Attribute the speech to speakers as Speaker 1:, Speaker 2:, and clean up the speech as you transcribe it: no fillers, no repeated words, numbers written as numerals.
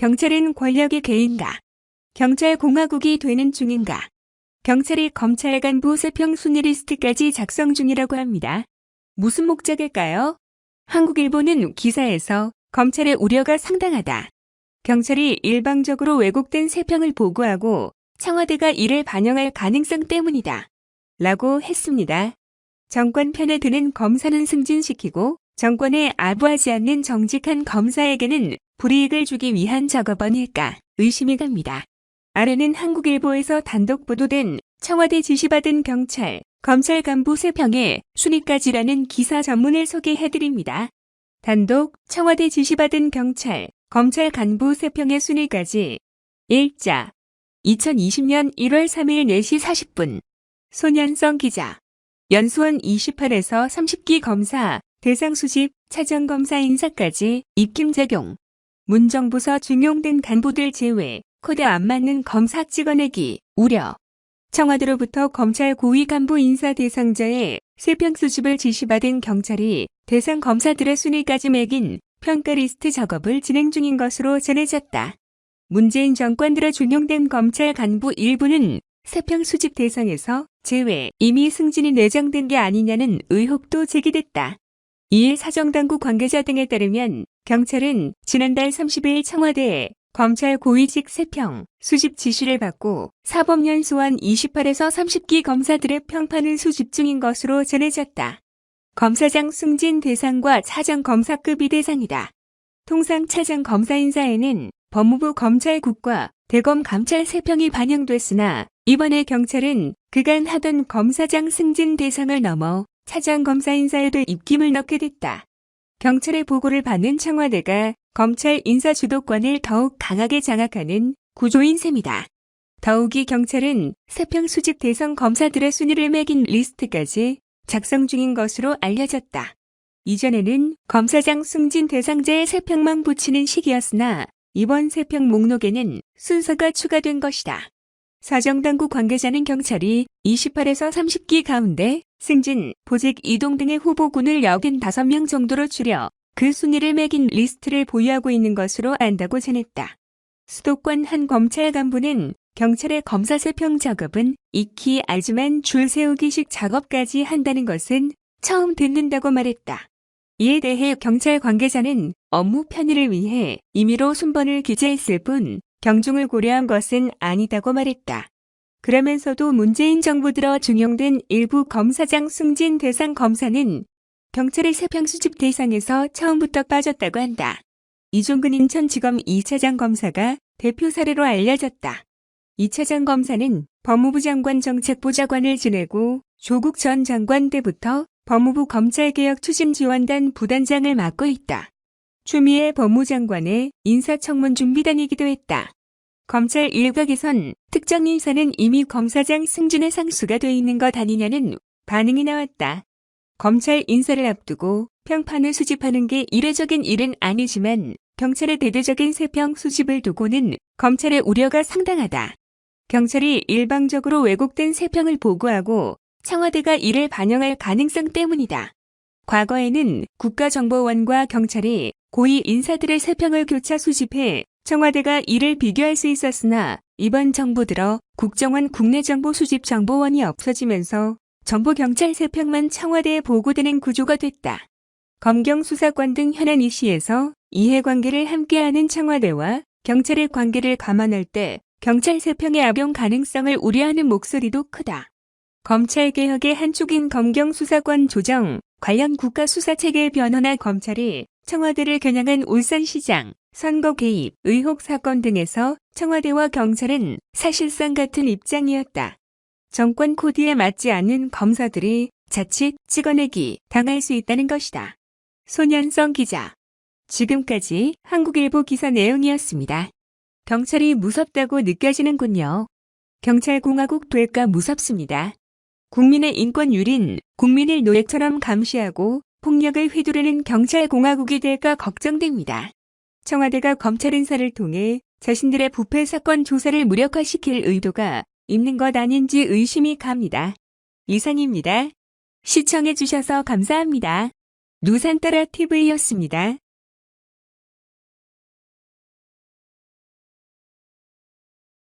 Speaker 1: 경찰은 권력의 개인가? 경찰 공화국이 되는 중인가? 경찰이 검찰 간부 세평 순위 리스트까지 작성 중이라고 합니다. 무슨 목적일까요? 한국일보는 기사에서 검찰의 우려가 상당하다. 경찰이 일방적으로 왜곡된 세평을 보고하고 청와대가 이를 반영할 가능성 때문이다. 라고 했습니다. 정권 편에 드는 검사는 승진시키고 정권에 아부하지 않는 정직한 검사에게는 불이익을 주기 위한 작업원일까 의심이 갑니다. 아래는 한국일보에서 단독 보도된 청와대 지시받은 경찰, 검찰 간부 세평의 순위까지라는 기사 전문을 소개해드립니다. 단독 청와대 지시받은 경찰, 검찰 간부 세평의 순위까지. 일자 2020년 1월 3일 4시 40분 손현성 기자. 연수원 28에서 30기 검사, 대상 수집, 차장검사 인사까지 입김 적용. 문정부서 중용된 간부들 제외, 코드 안 맞는 검사 찍어내기, 우려. 청와대로부터 검찰 고위 간부 인사 대상자의 세평 수집을 지시받은 경찰이 대상 검사들의 순위까지 매긴 평가 리스트 작업을 진행 중인 것으로 전해졌다. 문재인 정권 들어 중용된 검찰 간부 일부는 세평 수집 대상에서 제외, 이미 승진이 내정된 게 아니냐는 의혹도 제기됐다. 이에 사정당국 관계자 등에 따르면 경찰은 지난달 30일 청와대에 검찰 고위직 세평 수집 지시를 받고 사법연수원 28에서 30기 검사들의 평판을 수집 중인 것으로 전해졌다. 검사장 승진 대상과 차장검사급이 대상이다. 통상 차장검사 인사에는 법무부 검찰국과 대검 감찰 세평이 반영됐으나 이번에 경찰은 그간 하던 검사장 승진 대상을 넘어 차장검사 인사에도 입김을 넣게 됐다. 경찰의 보고를 받는 청와대가 검찰 인사 주도권을 더욱 강하게 장악하는 구조인 셈이다. 더욱이 경찰은 세평 수집 대상 검사들의 순위를 매긴 리스트까지 작성 중인 것으로 알려졌다. 이전에는 검사장 승진 대상자의 세평만 붙이는 식이었으나 이번 세평 목록에는 순서가 추가된 것이다. 사정당국 관계자는 경찰이 28에서 30기 가운데 승진, 보직 이동 등의 후보군을 85명 정도로 줄여 그 순위를 매긴 리스트를 보유하고 있는 것으로 안다고 전했다. 수도권 한 검찰 간부는 경찰의 검사 세평 작업은 익히 알지만 줄 세우기식 작업까지 한다는 것은 처음 듣는다고 말했다. 이에 대해 경찰 관계자는 업무 편의를 위해 임의로 순번을 기재했을 뿐 경중을 고려한 것은 아니다고 말했다. 그러면서도 문재인 정부 들어 중용된 일부 검사장 승진 대상 검사는 경찰의 세평 수집 대상에서 처음부터 빠졌다고 한다. 이종근 인천지검 2차장 검사가 대표 사례로 알려졌다. 2차장 검사는 법무부 장관 정책보좌관을 지내고 조국 전 장관 때부터 법무부 검찰개혁추진지원단 부단장을 맡고 있다. 추미애 법무장관의 인사청문 준비단이기도 했다. 검찰 일각에선 특정 인사는 이미 검사장 승진의 상수가 돼 있는 것 아니냐는 반응이 나왔다. 검찰 인사를 앞두고 평판을 수집하는 게 이례적인 일은 아니지만 경찰의 대대적인 세평 수집을 두고는 검찰의 우려가 상당하다. 경찰이 일방적으로 왜곡된 세평을 보고하고 청와대가 이를 반영할 가능성 때문이다. 과거에는 국가정보원과 경찰이 고위 인사들의 세평을 교차 수집해 청와대가 이를 비교할 수 있었으나 이번 정부 들어 국정원 국내정보수집정보원이 없어지면서 정보경찰 세평만 청와대에 보고되는 구조가 됐다. 검경수사권 등 현안 이슈에서 이해관계를 함께하는 청와대와 경찰의 관계를 감안할 때 경찰 세평의 악용 가능성을 우려하는 목소리도 크다. 검찰개혁의 한 축인 검경수사권 조정, 관련 국가수사체계 변화나 검찰이 청와대를 겨냥한 울산시장, 선거 개입, 의혹 사건 등에서 청와대와 경찰은 사실상 같은 입장이었다. 정권 코드에 맞지 않는 검사들이 자칫 찍어내기 당할 수 있다는 것이다. 손현성 기자. 지금까지 한국일보 기사 내용이었습니다. 경찰이 무섭다고 느껴지는군요. 경찰공화국 될까 무섭습니다. 국민의 인권 유린, 국민을 노예처럼 감시하고 폭력을 휘두르는 경찰공화국이 될까 걱정됩니다. 청와대가 검찰 인사를 통해 자신들의 부패 사건 조사를 무력화시킬 의도가 있는 것 아닌지 의심이 갑니다. 이상입니다. 시청해주셔서 감사합니다. 누산따라 TV였습니다.